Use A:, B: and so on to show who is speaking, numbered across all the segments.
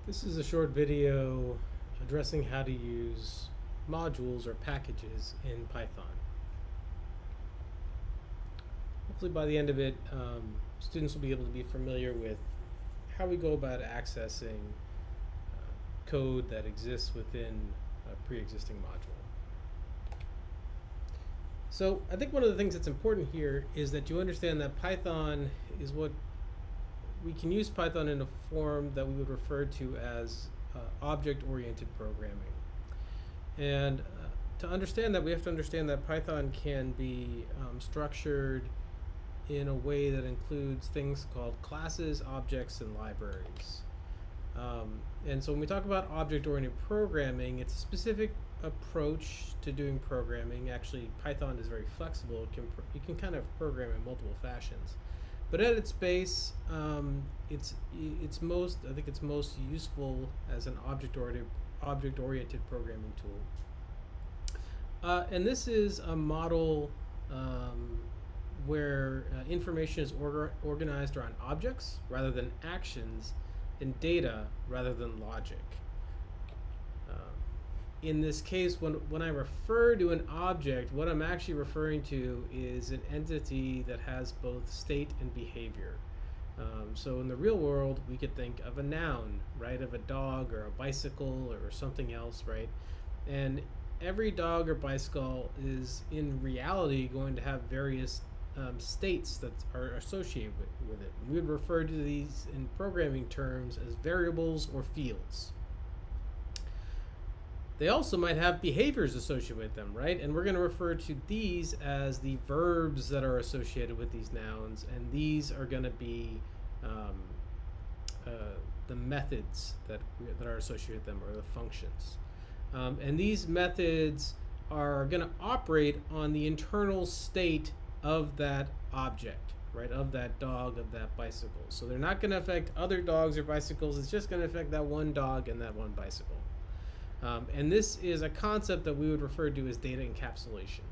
A: This is a short video addressing how to use modules or packages in Python. Hopefully by the end of it, students will be able to be familiar with how we go about accessing code that exists within a pre-existing module. So I think one of the things that's important here is that you understand that Python is what we can use Python in a form that we would refer to as object-oriented programming. And to understand that, we have to understand that Python can be structured in a way that includes things called classes, objects, and libraries. And so when we talk about object-oriented programming, it's a specific approach to doing programming. Actually, Python is very flexible. You can kind of program in multiple fashions. But at its base, it's most useful as an object-oriented programming tool. And this is a model where information is organized around objects rather than actions, and data rather than logic. In this case, when I refer to an object, what I'm actually referring to is an entity that has both state and behavior. So in the real world, we could think of a noun, right, of a dog or a bicycle or something else, right? And every dog or bicycle is in reality going to have various states that are associated with it. We would refer to these in programming terms as variables or fields. They also might have behaviors associated with them, right? And we're going to refer to these as the verbs that are associated with these nouns, and these are going to be the methods that are associated with them, or the functions. And these methods are going to operate on the internal state of that object, right? Of that dog, of that bicycle. So they're not going to affect other dogs or bicycles. It's just going to affect that one dog and that one bicycle. And this is a concept that we would refer to as data encapsulation,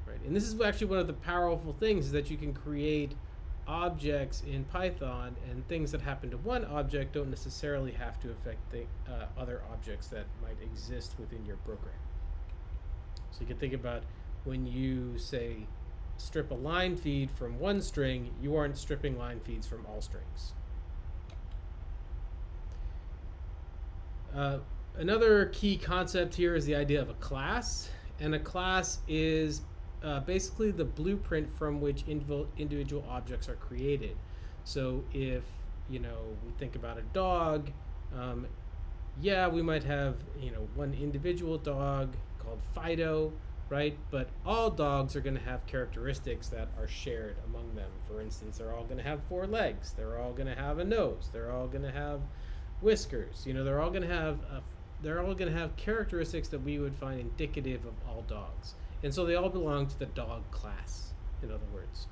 A: right? And this is actually one of the powerful things, is that you can create objects in Python, and things that happen to one object don't necessarily have to affect the other objects that might exist within your program. So you can think about when you say strip a line feed from one string, you aren't stripping line feeds from all strings. Another key concept here is the idea of a class, and a class is basically the blueprint from which individual objects are created. So if we think about a dog, we might have one individual dog called Fido, right? But all dogs are going to have characteristics that are shared among them. For instance, they're all going to have 4 legs. They're all going to have a nose. They're all going to have whiskers. They're all going to have characteristics that we would find indicative of all dogs. And so they all belong to the dog class, in other words.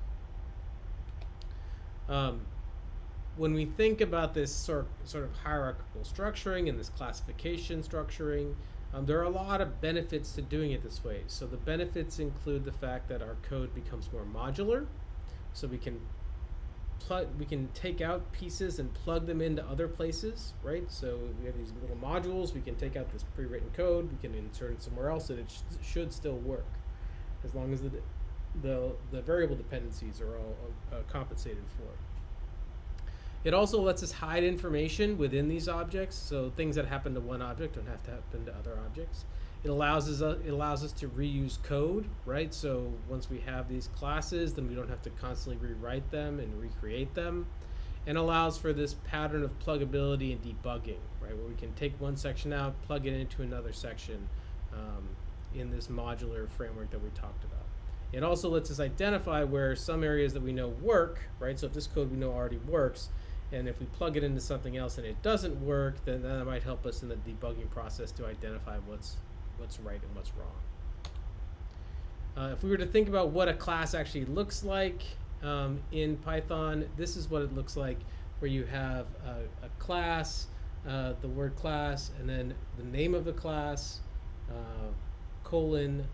A: When we think about this sort of hierarchical structuring and this classification structuring, there are a lot of benefits to doing it this way. So the benefits include the fact that our code becomes more modular, so we can take out pieces and plug them into other places, right? So we have these little modules. We can take out this pre-written code. We can insert it somewhere else, and it should still work, as long as the variable dependencies are all compensated for. It also lets us hide information within these objects, so things that happen to one object don't have to happen to other objects. It allows us to reuse code, right? So once we have these classes, then we don't have to constantly rewrite them and recreate them. And allows for this pattern of pluggability and debugging, right? Where we can take one section out, plug it into another section in this modular framework that we talked about. It also lets us identify where some areas that we know work, right? So if this code we know already works, and if we plug it into something else and it doesn't work, then that might help us in the debugging process to identify what's right and what's wrong. If we were to think about what a class actually looks like in Python, this is what it looks like, where you have a class, the word class, and then the name of the class, colon,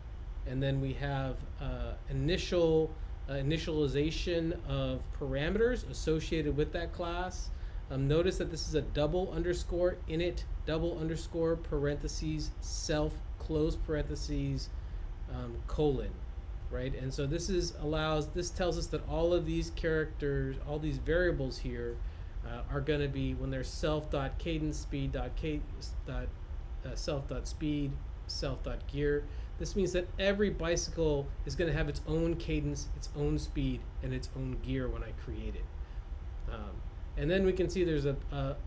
A: and then we have initialization of parameters associated with that class. Notice that this is a double underscore init, double underscore parentheses, self, close parentheses, colon, right? And so this tells us that all of these characters, all these variables here, are going to be, when they're self.cadence, self.speed, self.gear. This means that every bicycle is going to have its own cadence, its own speed, and its own gear when I create it. And then we can see there's a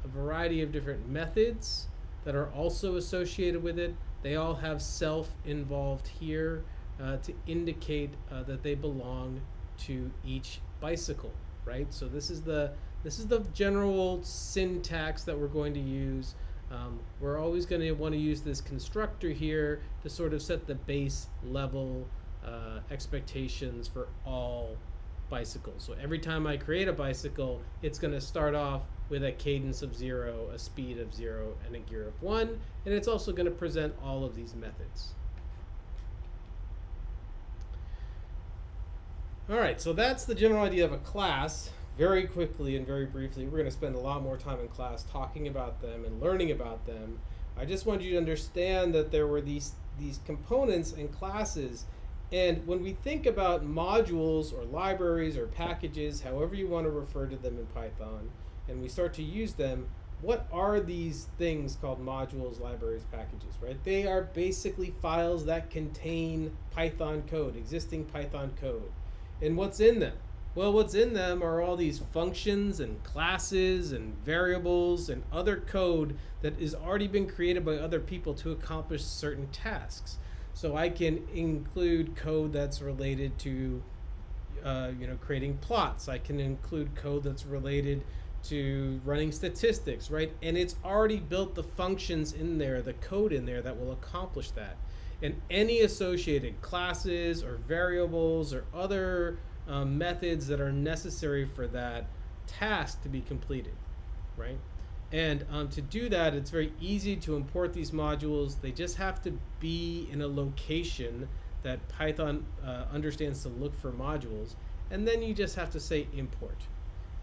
A: variety of different methods that are also associated with it. They all have self involved here to indicate that they belong to each bicycle, right? So this is the general syntax that we're going to use. We're always going to want to use this constructor here to sort of set the base level expectations for all bicycles. So every time I create a bicycle, it's going to start off with a cadence of 0, a speed of 0, and a gear of 1, and it's also going to present all of these methods. All right, so that's the general idea of a class. Very quickly and very briefly, we're going to spend a lot more time in class talking about them and learning about them. I just want you to understand that there were these components and classes, and when we think about modules or libraries or packages, however you want to refer to them in Python, and we start to use them, what are these things called modules, libraries, packages, right? They are basically files that contain Python code, existing Python code. And what's in them? Well, what's in them are all these functions and classes and variables and other code that has already been created by other people to accomplish certain tasks. So I can include code that's related to creating plots. I can include code that's related to running statistics, right? And it's already built the functions in there, the code in there that will accomplish that. And any associated classes or variables or other methods that are necessary for that task to be completed, right? And to do that, it's very easy to import these modules. They just have to be in a location that Python understands to look for modules. And then you just have to say import.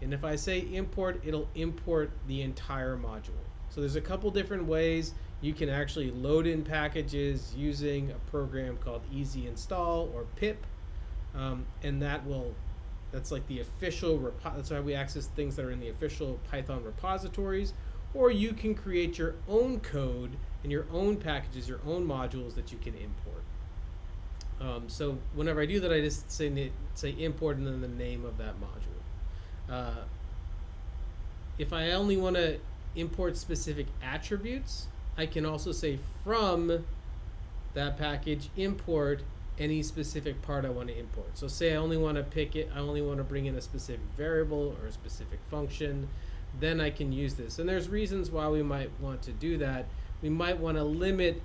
A: And if I say import, it'll import the entire module. So there's a couple different ways you can actually load in packages using a program called Easy Install or pip. And that's like the official that's how we access things that are in the official Python repositories. Or you can create your own code and your own packages, your own modules that you can import. So whenever I do that, I just say import and then the name of that module. If I only want to import specific attributes, I can also say from that package import any specific part I want to import. So say I only want to bring in a specific variable or a specific function, then I can use this. And there's reasons why we might want to do that. We might want to limit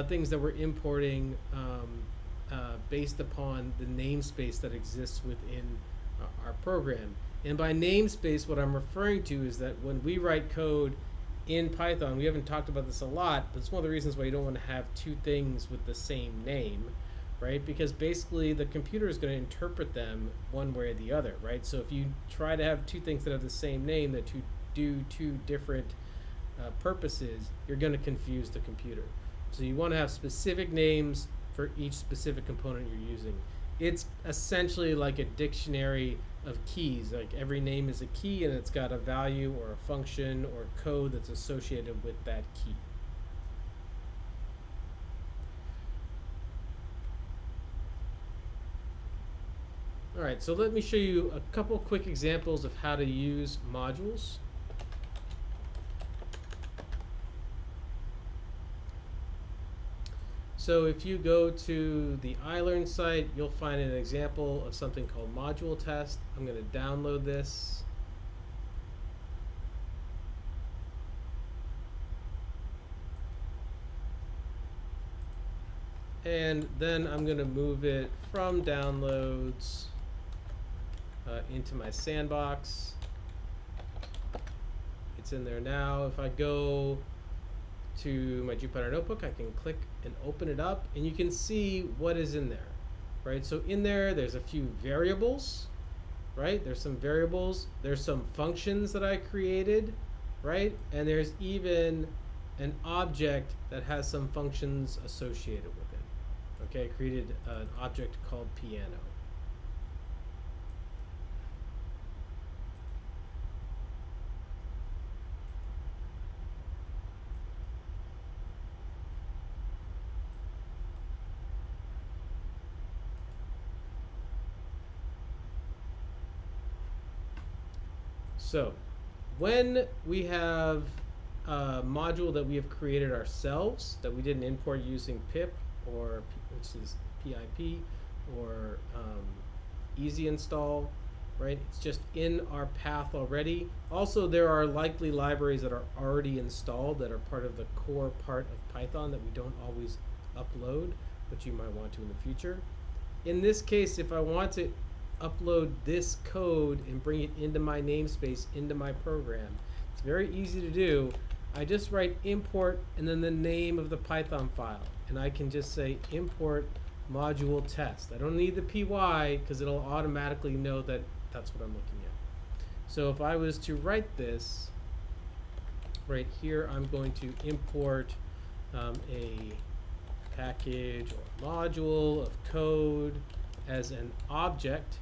A: things that we're importing based upon the namespace that exists within our program. And by namespace, what I'm referring to is that when we write code in Python, we haven't talked about this a lot, but it's one of the reasons why you don't want to have two things with the same name, right? Because basically the computer is going to interpret them one way or the other, right? So if you try to have two things that have the same name that do two different purposes, you're going to confuse the computer. So you want to have specific names for each specific component you're using. It's essentially like a dictionary of keys. Like every name is a key and it's got a value or a function or code that's associated with that key. All right, so let me show you a couple quick examples of how to use modules. So if you go to the iLearn site, you'll find an example of something called module test. I'm going to download this. And then I'm going to move it from downloads into my sandbox. It's in there now. If I go to my Jupyter Notebook, I can click and open it up, and you can see what is in there, right? So in there, there's a few variables, right? There's some variables, there's some functions that I created, right? And there's even an object that has some functions associated with it. Okay, I created an object called piano. So when we have a module that we have created ourselves that we didn't import using pip or which is pip or easy install, right? It's just in our path already. Also, there are likely libraries that are already installed that are part of the core part of Python that we don't always upload, but you might want to in the future. In this case, if I want to upload this code and bring it into my namespace, into my program, it's very easy to do. I just write import and then the name of the Python file, and I can just say import module test. I don't need the py because it'll automatically know that that's what I'm looking at. So if I was to write this right here, I'm going to import a package or module of code as an object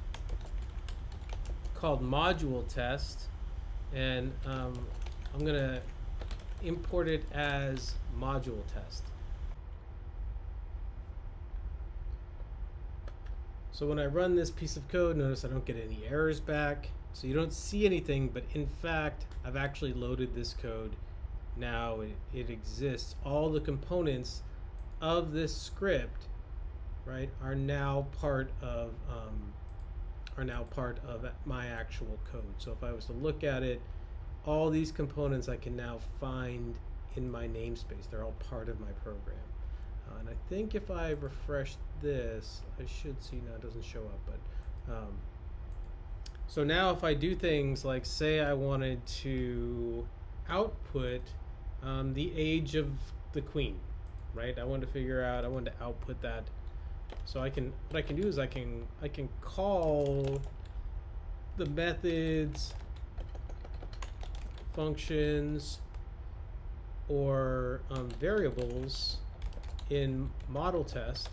A: called module test, and I'm going to import it as module test. So when I run this piece of code, notice I don't get any errors back. So you don't see anything, but in fact, I've actually loaded this code. Now it exists. All the components of this script, right, are now part of my actual code. So if I was to look at it, all these components I can now find in my namespace. They're all part of my program. And I think if I refresh this, I should see, no, it doesn't show up, but so now if I do things like, say I wanted to output the age of the queen, right? I wanted to output that. So what I can do is I can call the methods, functions, or variables in module test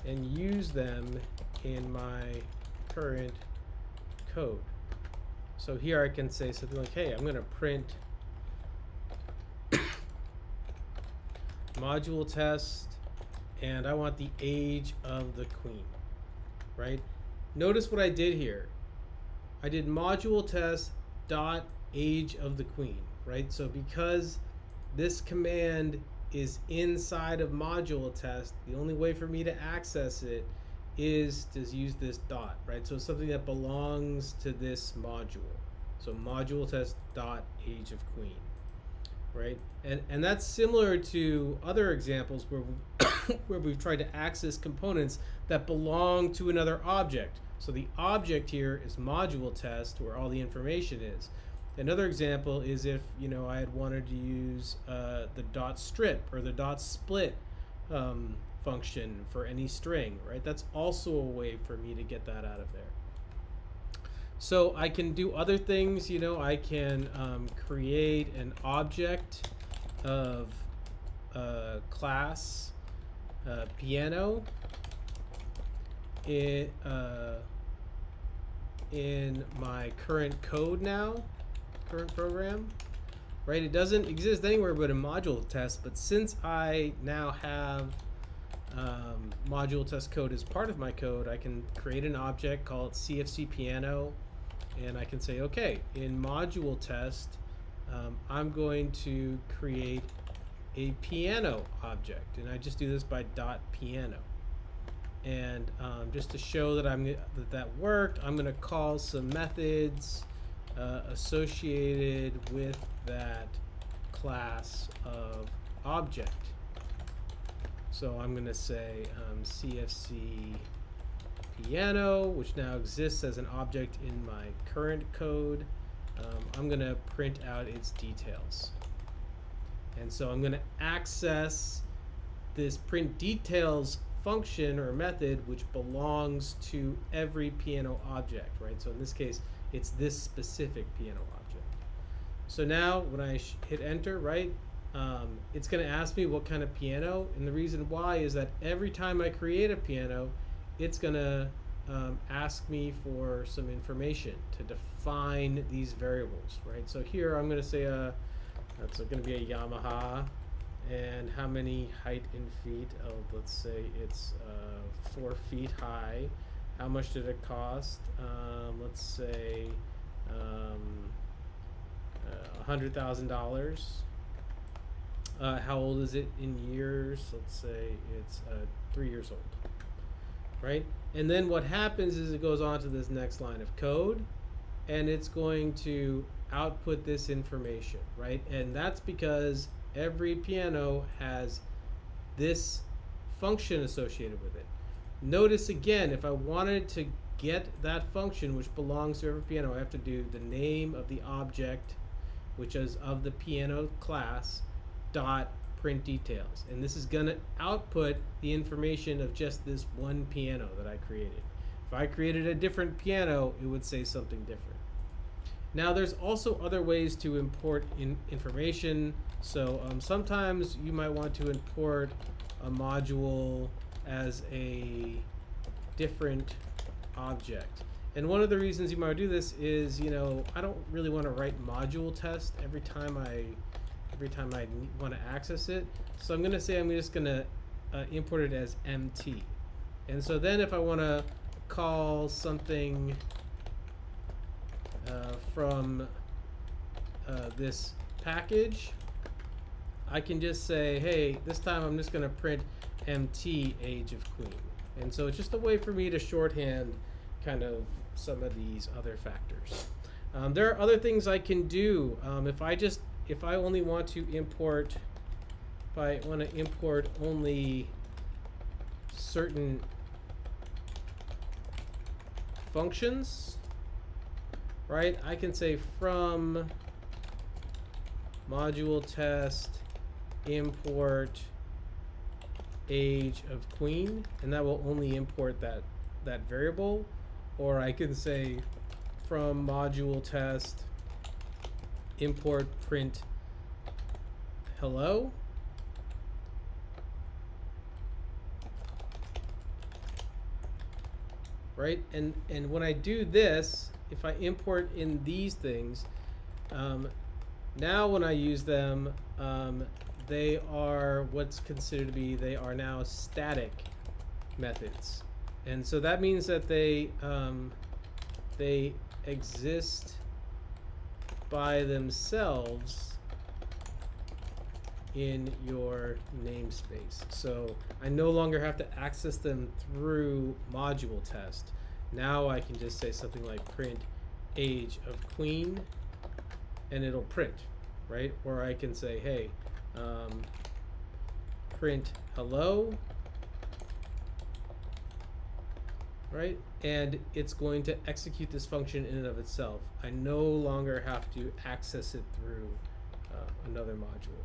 A: and use them in my current code. So here I can say something like, hey, I'm going to print module test and I want the age of the queen, right? Notice what I did here. I did module test dot age of the queen, right? So because this command is inside of module test, the only way for me to access it is to use this dot, right? So it's something that belongs to this module. So module test dot age of queen, right? And that's similar to other examples where where we've tried to access components that belong to another object. So the object here is module test, where all the information is. Another example is if, you know, I had wanted to use the dot strip or the dot split function for any string, right? That's also a way for me to get that out of there. So I can do other things, you know, I can create an object of class piano in my current code now, current program, right? It doesn't exist anywhere but in module test, but since I now have module test code as part of my code, I can create an object, call it CFC piano, and I can say, okay, in module test, I'm going to create a piano object, and I just do this by dot piano. And just to show that that worked, I'm going to call some methods associated with that class of object. So I'm going to say CFC piano, which now exists as an object in my current code. I'm going to print out its details. And so I'm going to access this print details function or method which belongs to every piano object, right? So in this case, it's this specific piano object. So now when I hit enter, right, it's going to ask me what kind of piano, and the reason why is that every time I create a piano, it's going to ask me for some information to define these variables, right? So here I'm going to say that's going to be a Yamaha, and how many height in feet? Oh, let's say it's 4 feet high. How much did it cost? Let's say $100,000. How old is it in years? Let's say it's 3 years old, right? And then what happens is it goes on to this next line of code, and it's going to output this information, right? And that's because every piano has this function associated with it. Notice again, if I wanted to get that function which belongs to every piano, I have to do the name of the object, which is of the piano class, dot print details. And this is going to output the information of just this one piano that I created. If I created a different piano, it would say something different. Now there's also other ways to import information. So sometimes you might want to import a module as a different object. And one of the reasons you might do this is, you know, I don't really want to write module test every time I want to access it. So I'm going to say I'm just going to import it as MT. And so then if I want to call something from this package, I can just say, hey, this time I'm just going to print MT age of queen. And so it's just a way for me to shorthand kind of some of these other factors. There are other things I can do. If I only want to import, if I want to import only certain functions, right? I can say from module test import age of queen, and that will only import that variable. Or I can say from module test import print hello, right? And when I do this, if I import in these things, now when I use them, they are what's considered to be, they are now static methods. And so that means that they exist by themselves in your namespace. So I no longer have to access them through module test. Now I can just say something like print age of queen, and it'll print, right? Or I can say, hey, print hello, right? And it's going to execute this function in and of itself. I no longer have to access it through another module.